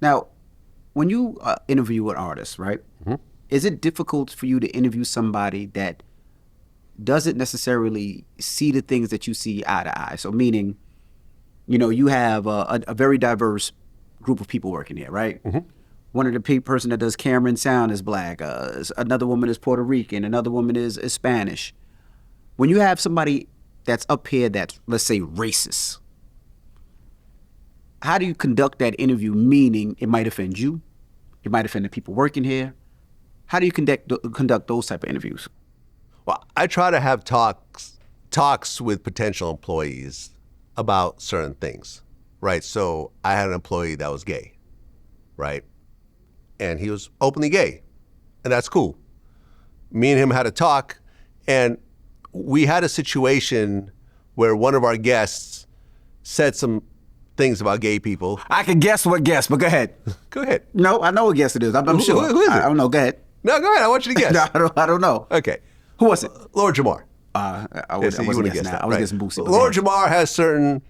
Now, when you interview an artist, right? Mm-hmm. Is it difficult for you to interview somebody that doesn't necessarily see the things that you see eye to eye? So meaning, you have a very diverse group of people working here, right? Mm-hmm. One of the person that does camera and sound is black. Another woman is Puerto Rican. Another woman is Spanish. When you have somebody that's up here that's, let's say, racist, how do you conduct that interview? Meaning, it might offend you. It might offend the people working here. How do you conduct those type of interviews? Well, I try to have talks with potential employees about certain things, right? So I had an employee that was gay, right? And he was openly gay, and that's cool. Me and him had a talk, and we had a situation where one of our guests said some things about gay people. I can guess what guest, but go ahead. Go ahead. No, I know what guest it is. I'm sure. Who is it? I don't know. Go ahead. No, go ahead. I want you to guess. No, I don't know. Okay. Who was it? Lord Jamar. I Yes, you wasn't would've guessing guessed that. I was guessing Boosie. Lord Jamar has certain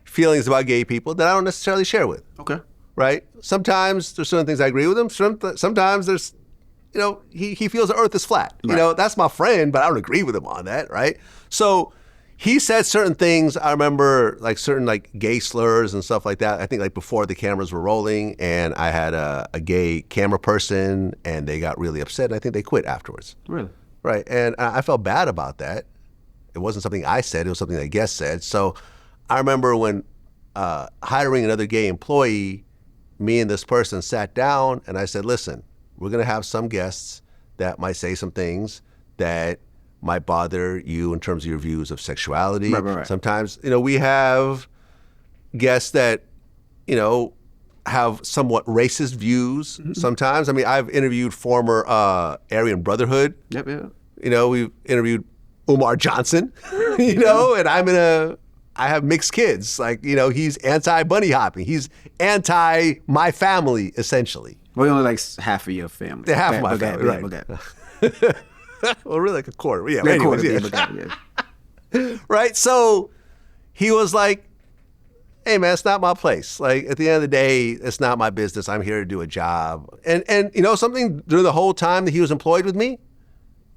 feelings about gay people that I don't necessarily share with. Okay. Right? Sometimes there's certain things I agree with him. Sometimes there's, he feels the earth is flat. Right. That's my friend, but I don't agree with him on that, right? So he said certain things. I remember like certain like gay slurs and stuff like that. I think like before the cameras were rolling, and I had a gay camera person, and they got really upset, and I think they quit afterwards. Really? Right. And I felt bad about that. It wasn't something I said. It was something that guest said. So I remember when hiring another gay employee, me and this person sat down, and I said, listen, we're going to have some guests that might say some things that might bother you in terms of your views of sexuality. Right. Sometimes, we have guests that, have somewhat racist views. Mm-hmm. Sometimes. I mean, I've interviewed former Aryan Brotherhood. Yep. We've interviewed Umar Johnson, and I have mixed kids. Like, he's anti-bunny hopping. He's anti my family, essentially. Well, only like half of your family. Yeah, half of my family, right. Okay. Well, really like a quarter. Yeah, Yeah, anyways, quarter. Yeah. Right? So he was like, hey, man, it's not my place. Like, at the end of the day, it's not my business. I'm here to do a job. And something during the whole time that he was employed with me,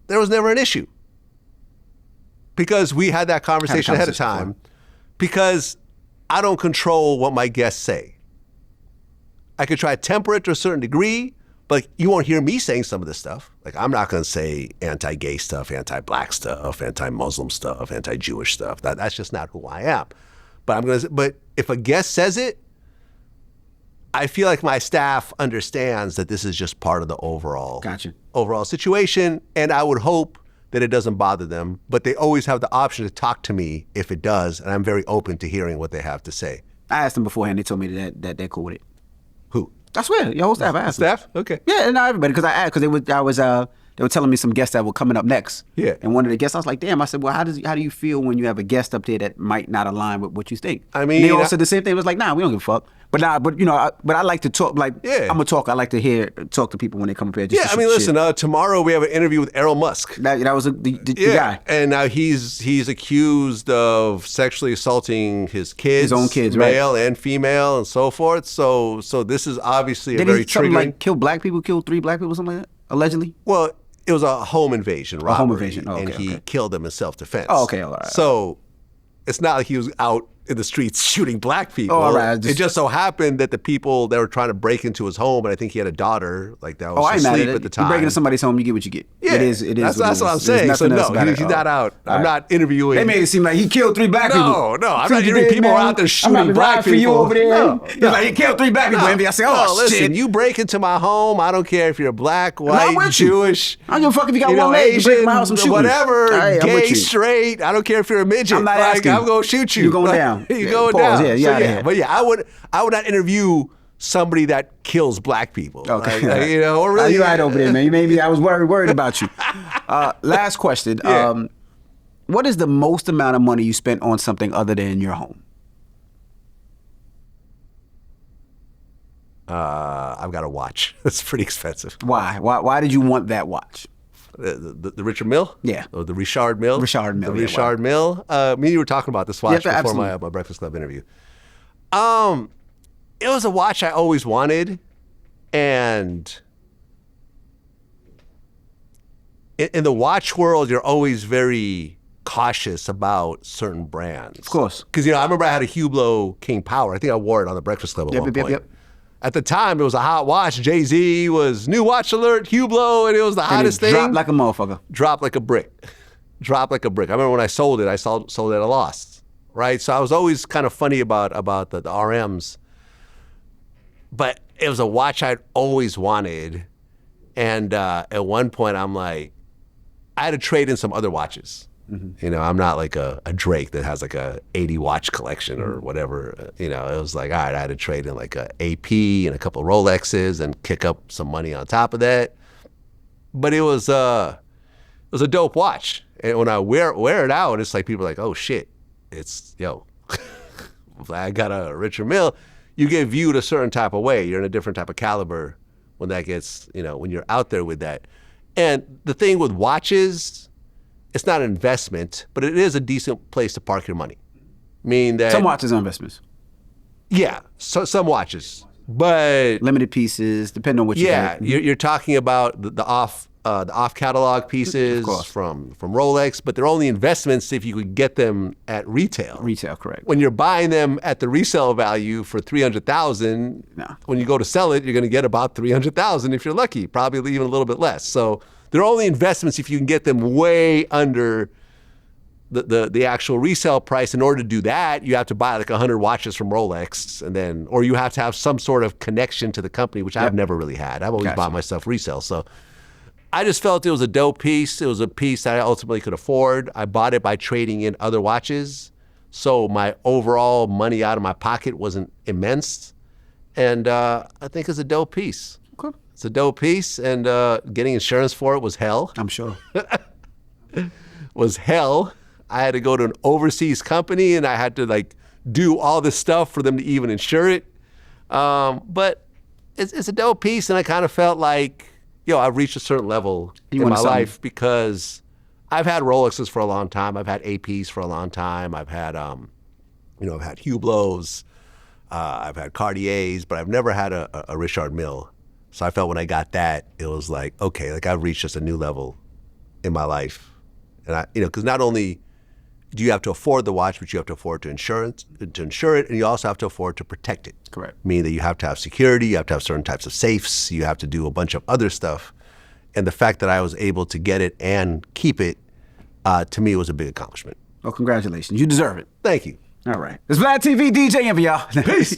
there was never an issue. Because we had that conversation ahead of time. Before. Because I don't control what my guests say. I could try to temper it to a certain degree, but you won't hear me saying some of this stuff. Like, I'm not going to say anti-gay stuff, anti-black stuff, anti-Muslim stuff, anti-Jewish stuff. That's just not who I am. But if a guest says it, I feel like my staff understands that this is just part of the overall situation, and I would hope that it doesn't bother them, but they always have the option to talk to me if it does, and I'm very open to hearing what they have to say. I asked them beforehand. They told me that they're cool with it. Who? I swear, your whole staff. I asked them. Staff? Okay. Yeah, and not everybody, because they were telling me some guests that were coming up next. Yeah. And one of the guests, I was like, damn. I said, well, how do you feel when you have a guest up there that might not align with what you think? I mean, and they all said the same thing. It was like, nah, we don't give a fuck. But I like to talk. Like, yeah. I'm a talker. I like to talk to people when they come up here. Yeah, I mean, listen. Tomorrow we have an interview with Errol Musk. That was the guy. And now he's accused of sexually assaulting his kids, his own kids, male right? and female, and so forth. So this is obviously Did a very he something triggering. like kill black people, kill 3 black people, something like that, allegedly? Well, it was a home invasion robbery. A home invasion. Oh, okay, and he killed them in self-defense. Oh, okay, all right. So it's not like he was out in the streets shooting black people. Oh, all right. It just so happened that the people that were trying to break into his home, and I think he had a daughter that was asleep at the time. You break into somebody's home, you get what you get. Yeah, it is. That's what I'm saying. So no, he's not out. I'm not interviewing. They made it seem like he killed 3 black people. No, I'm not interviewing people out there shooting black people. You over there. No. He's like, he killed 3 black people. I said, oh, listen, shit. you break into my home. I don't care if you're black, white, Jewish. I don't give a fuck if you got one leg. You break in my house, I'm shooting. Whatever, Right, gay, straight. I don't care if you're a midget. I'm not asking. I'm going to shoot you. You're going down. You're going Pause. down. Yeah. But yeah, I would not interview somebody that kills black people. Okay. Or really. You're right over there, man. I was worried about you. Last question. Yeah. What is the most amount of money you spent on something other than your home? I've got a watch. That's pretty expensive. Why? Why did you want that watch? The Richard Mille? Yeah. Or the Richard Mille? Richard Mille. The Richard Mille. Me and you were talking about this watch before absolutely. my Breakfast Club interview. it was a watch I always wanted, and in the watch world, you're always very cautious about certain brands. Of course. Because, I remember I had a Hublot King Power. I think I wore it on the Breakfast Club at one point. At the time, it was a hot watch. Jay-Z was new watch alert, Hublot, and it was the hottest thing. Dropped like a motherfucker. Dropped like a brick. Dropped like a brick. I remember when I sold it, I sold it at a loss, right? So I was always kind of funny about the RMs. But it was a watch I'd always wanted. And at one point, I'm like, I had to trade in some other watches. Mm-hmm. I'm not like a Drake that has like a 80 watch collection or whatever. It was like, all right, I had to trade in like a AP and a couple of Rolexes and kick up some money on top of that. But it was a dope watch. And when I wear it out, it's like people are like, oh shit, it's I got a Richard Mille. You get viewed a certain type of way. You're in a different type of caliber when that gets, when you're out there with that. And the thing with watches, it's not an investment, but it is a decent place to park your money. Meaning that some watches are investments. Yeah, so some watches, but limited pieces, depending on what you get. Yeah, you're talking about the off catalog pieces from Rolex, but they're only investments if you could get them at retail. Retail, correct. When you're buying them at the resale value for $300,000, when you go to sell it, you're going to get about $300,000 if you're lucky, probably even a little bit less. So they're only investments if you can get them way under the actual resale price. In order to do that, you have to buy like 100 watches from Rolex, or you have to have some sort of connection to the company, which I've never really had. I've always bought myself resale. So I just felt it was a dope piece. It was a piece that I ultimately could afford. I bought it by trading in other watches. So my overall money out of my pocket wasn't immense. And I think it's a dope piece. Okay. It's a dope piece. And getting insurance for it was hell. I'm sure. Was hell. I had to go to an overseas company and I had to do all this stuff for them to even insure it. But it's a dope piece. And I kind of felt like, I've reached a certain level in my life because I've had Rolexes for a long time. I've had APs for a long time. I've had, I've had Hublots. I've had Cartiers, but I've never had a Richard Mille. So I felt when I got that, it was like, okay, I've reached just a new level in my life. And because not only do you have to afford the watch, but you have to afford to insure it, and you also have to afford to protect it. Correct. Meaning that you have to have security, you have to have certain types of safes, you have to do a bunch of other stuff. And the fact that I was able to get it and keep it, to me, was a big accomplishment. Well, congratulations. You deserve it. Thank you. All right. It's Vlad TV, DJing for y'all. Peace.